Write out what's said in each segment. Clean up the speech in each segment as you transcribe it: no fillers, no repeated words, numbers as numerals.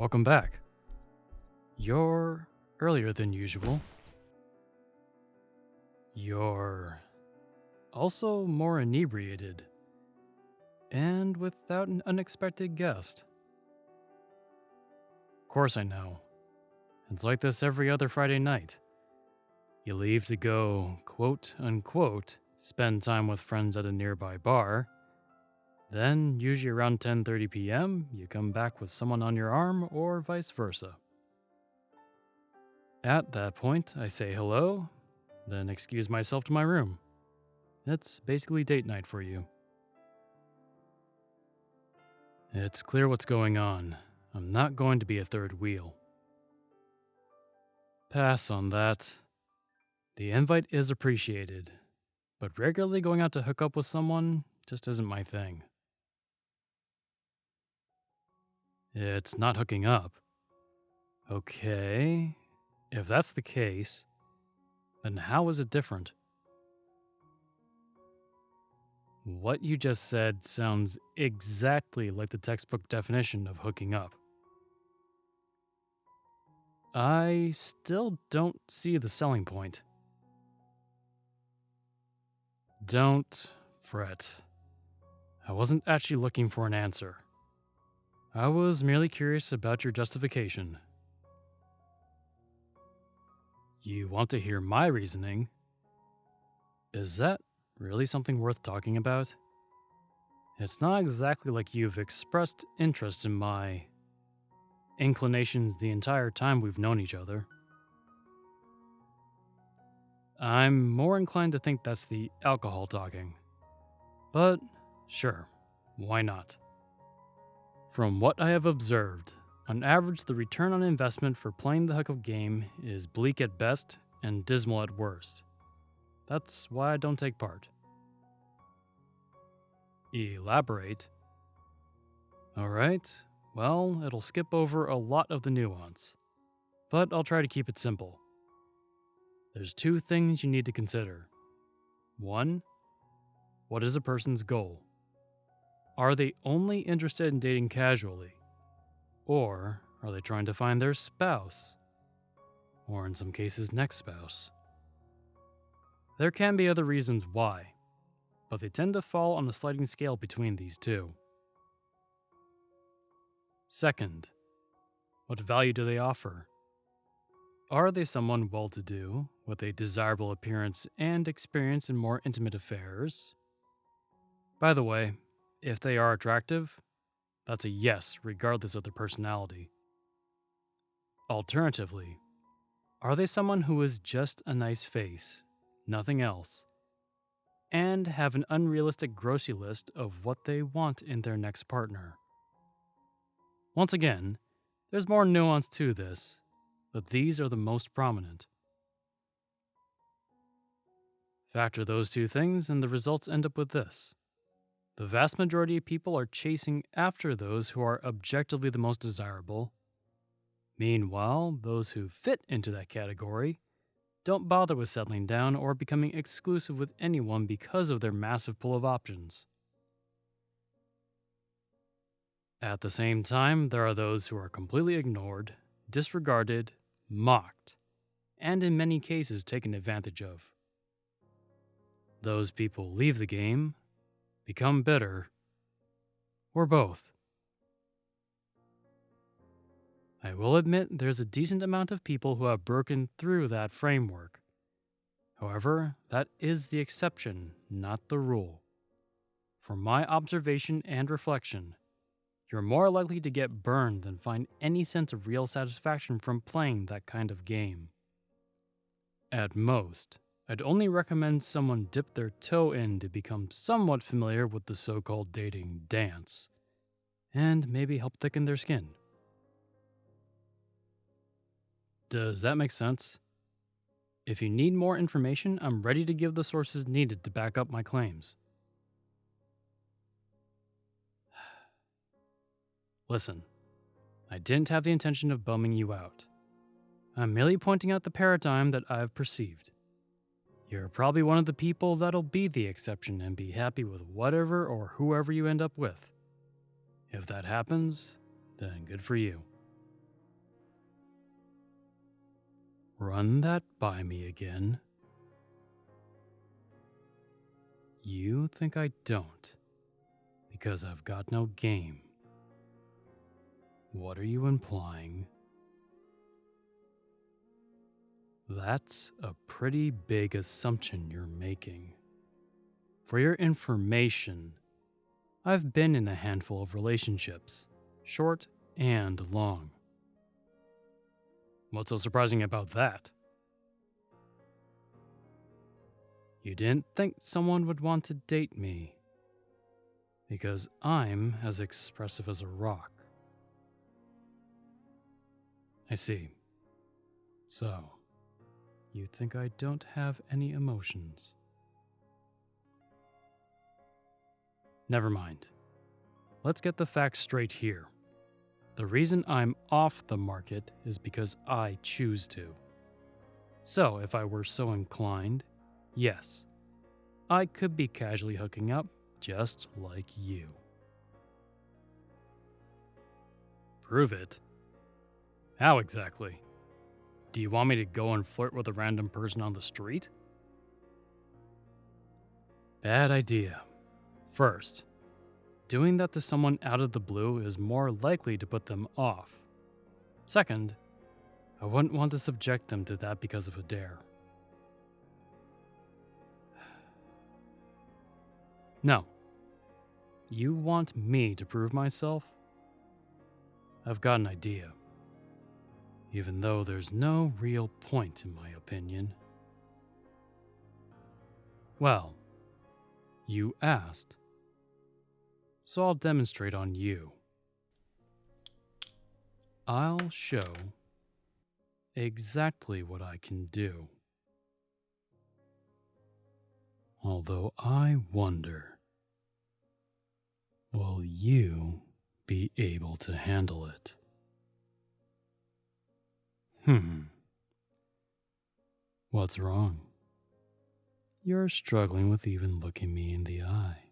Welcome back. You're earlier than usual. You're also more inebriated. And without an unexpected guest. Of course I know. It's like this every other Friday night. You leave to go, quote unquote, spend time with friends at a nearby bar. Then, usually around 10:30 p.m., you come back with someone on your arm or vice versa. At that point, I say hello, then excuse myself to my room. It's basically date night for you. It's clear what's going on. I'm not going to be a third wheel. Pass on that. The invite is appreciated, but regularly going out to hook up with someone just isn't my thing. It's not hooking up. Okay, if that's the case, then how is it different? What you just said sounds exactly like the textbook definition of hooking up. I still don't see the selling point. Don't fret. I wasn't actually looking for an answer. I was merely curious about your justification. You want to hear my reasoning? Is that really something worth talking about? It's not exactly like you've expressed interest in my inclinations the entire time we've known each other. I'm more inclined to think that's the alcohol talking. But sure, why not? From what I have observed, on average the return on investment for playing the hookup game is bleak at best and dismal at worst. That's why I don't take part. Elaborate. Alright, well, it'll skip over a lot of the nuance, but I'll try to keep it simple. There's two things you need to consider. One, what is a person's goal? Are they only interested in dating casually? Or are they trying to find their spouse? Or in some cases, next spouse? There can be other reasons why, but they tend to fall on a sliding scale between these two. Second, what value do they offer? Are they someone well-to-do, with a desirable appearance and experience in more intimate affairs? By the way, if they are attractive, that's a yes regardless of their personality. Alternatively, are they someone who is just a nice face, nothing else, and have an unrealistic grocery list of what they want in their next partner? Once again, there's more nuance to this, but these are the most prominent. Factor those two things and the results end up with this. The vast majority of people are chasing after those who are objectively the most desirable. Meanwhile, those who fit into that category don't bother with settling down or becoming exclusive with anyone because of their massive pool of options. At the same time, there are those who are completely ignored, disregarded, mocked, and in many cases taken advantage of. Those people leave the game, become bitter, or both. I will admit there's a decent amount of people who have broken through that framework. However, that is the exception, not the rule. From my observation and reflection, you're more likely to get burned than find any sense of real satisfaction from playing that kind of game. At most, I'd only recommend someone dip their toe in to become somewhat familiar with the so-called dating dance, and maybe help thicken their skin. Does that make sense? If you need more information, I'm ready to give the sources needed to back up my claims. Listen, I didn't have the intention of bumming you out. I'm merely pointing out the paradigm that I've perceived. You're probably one of the people that'll be the exception and be happy with whatever or whoever you end up with. If that happens, then good for you. Run that by me again. You think I don't, because I've got no game. What are you implying? That's a pretty big assumption you're making. For your information, I've been in a handful of relationships, short and long. What's so surprising about that? You didn't think someone would want to date me, because I'm as expressive as a rock. I see. So, you think I don't have any emotions? Never mind. Let's get the facts straight here. The reason I'm off the market is because I choose to. So, if I were so inclined, yes, I could be casually hooking up just like you. Prove it? How exactly? Do you want me to go and flirt with a random person on the street? Bad idea. First, doing that to someone out of the blue is more likely to put them off. Second, I wouldn't want to subject them to that because of a dare. No. You want me to prove myself? I've got an idea. Even though there's no real point in my opinion. Well, you asked, so I'll demonstrate on you. I'll show exactly what I can do. Although I wonder, will you be able to handle it? What's wrong? You're struggling with even looking me in the eye.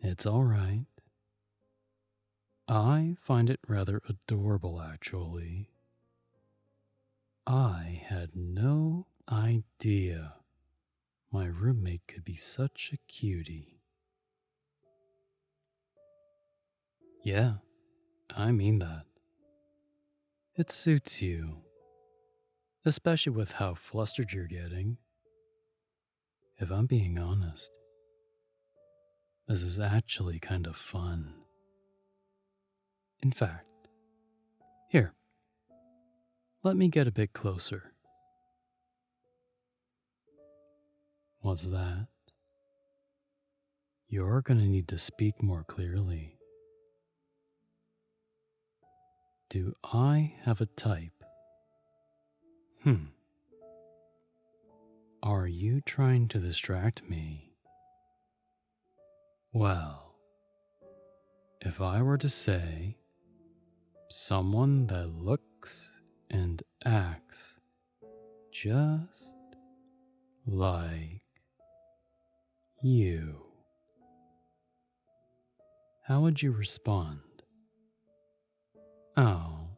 It's all right. I find it rather adorable, actually. I had no idea my roommate could be such a cutie. Yeah, I mean that. It suits you, especially with how flustered you're getting. If I'm being honest, this is actually kind of fun. In fact, here, let me get a bit closer. What's that? You're gonna need to speak more clearly. Do I have a type? Are you trying to distract me? Well, if I were to say someone that looks and acts just like you, how would you respond? Oh,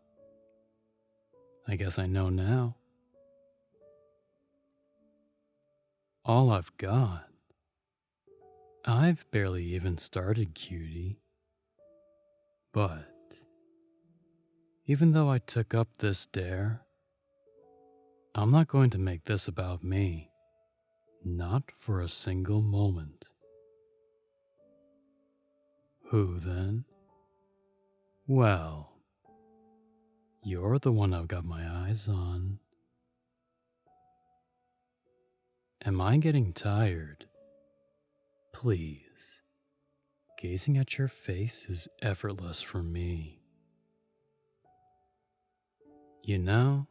I guess I know now. All I've got. I've barely even started, cutie. But even though I took up this dare, I'm not going to make this about me. Not for a single moment. Who then? Well, you're the one I've got my eyes on. Am I getting tired? Please. Gazing at your face is effortless for me. You know,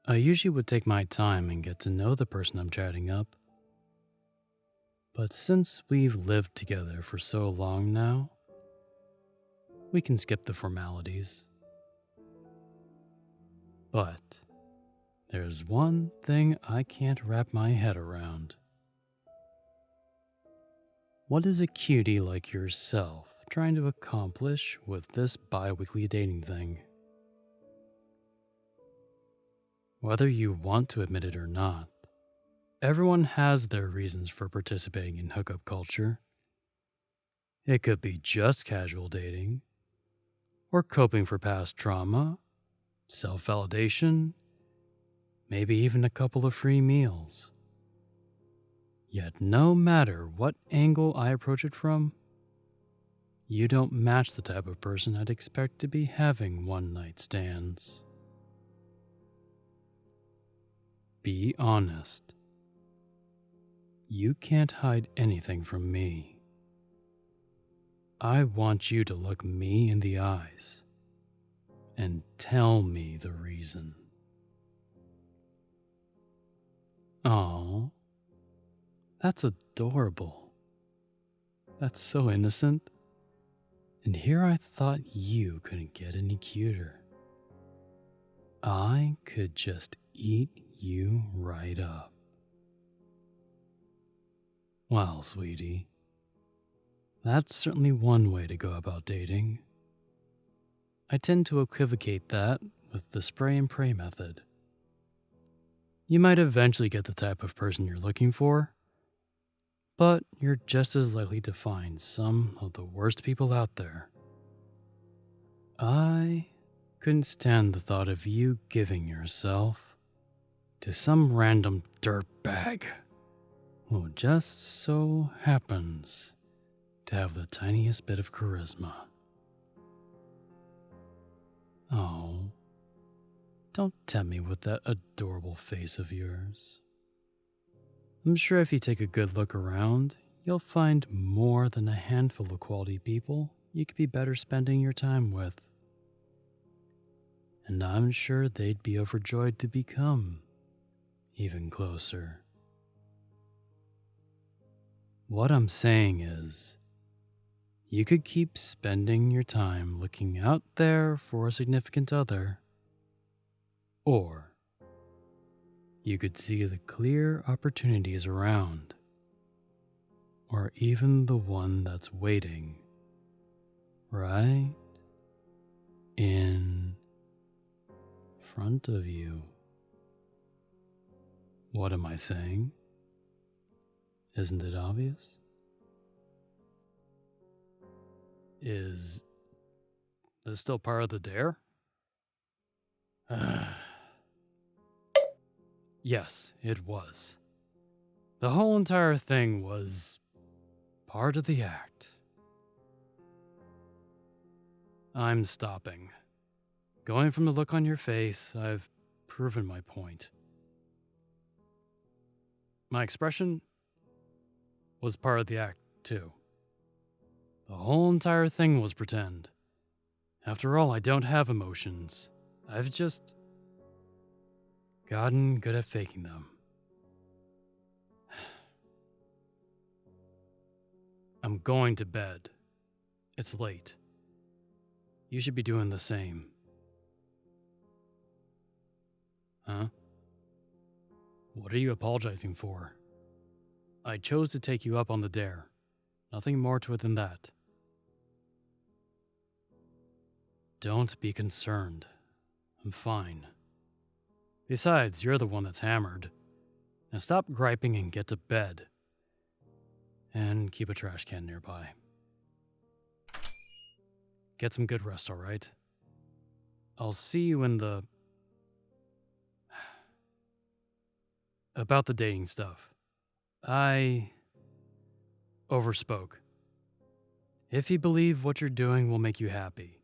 I usually would take my time and get to know the person I'm chatting up. But since we've lived together for so long now, we can skip the formalities. But there's one thing I can't wrap my head around. What is a cutie like yourself trying to accomplish with this biweekly dating thing. Whether you want to admit it or not, everyone has their reasons for participating in hookup culture. It could be just casual dating, or coping for past trauma, self-validation, maybe even a couple of free meals. Yet no matter what angle I approach it from, you don't match the type of person I'd expect to be having one-night stands. Be honest. You can't hide anything from me. I want you to look me in the eyes and tell me the reason. Aw, that's adorable. That's so innocent. And here I thought you couldn't get any cuter. I could just eat you right up. Well, sweetie, that's certainly one way to go about dating. I tend to equivocate that with the spray and pray method. You might eventually get the type of person you're looking for, but you're just as likely to find some of the worst people out there. I couldn't stand the thought of you giving yourself to some random dirtbag who just so happens to have the tiniest bit of charisma. Oh, don't tempt me with that adorable face of yours. I'm sure if you take a good look around, you'll find more than a handful of quality people you could be better spending your time with. And I'm sure they'd be overjoyed to become even closer. What I'm saying is, you could keep spending your time looking out there for a significant other, or you could see the clear opportunities around, or even the one that's waiting right in front of you. What am I saying? Isn't it obvious? Is this still part of the dare? Yes, it was. The whole entire thing was part of the act. I'm stopping. Going from the look on your face, I've proven my point. My expression was part of the act, too. The whole entire thing was pretend. After all, I don't have emotions. I've just gotten good at faking them. I'm going to bed. It's late. You should be doing the same. Huh? What are you apologizing for? I chose to take you up on the dare. Nothing more to it than that. Don't be concerned. I'm fine. Besides, you're the one that's hammered. Now stop griping and get to bed. And keep a trash can nearby. Get some good rest, alright? I'll see you in the... About the dating stuff. I overspoke. If you believe what you're doing will make you happy,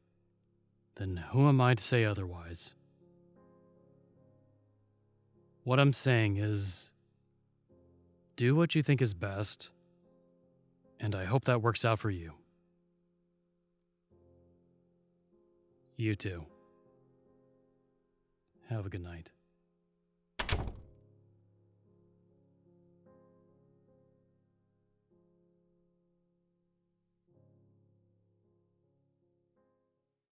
then who am I to say otherwise? What I'm saying is, do what you think is best, and I hope that works out for you. You too. Have a good night.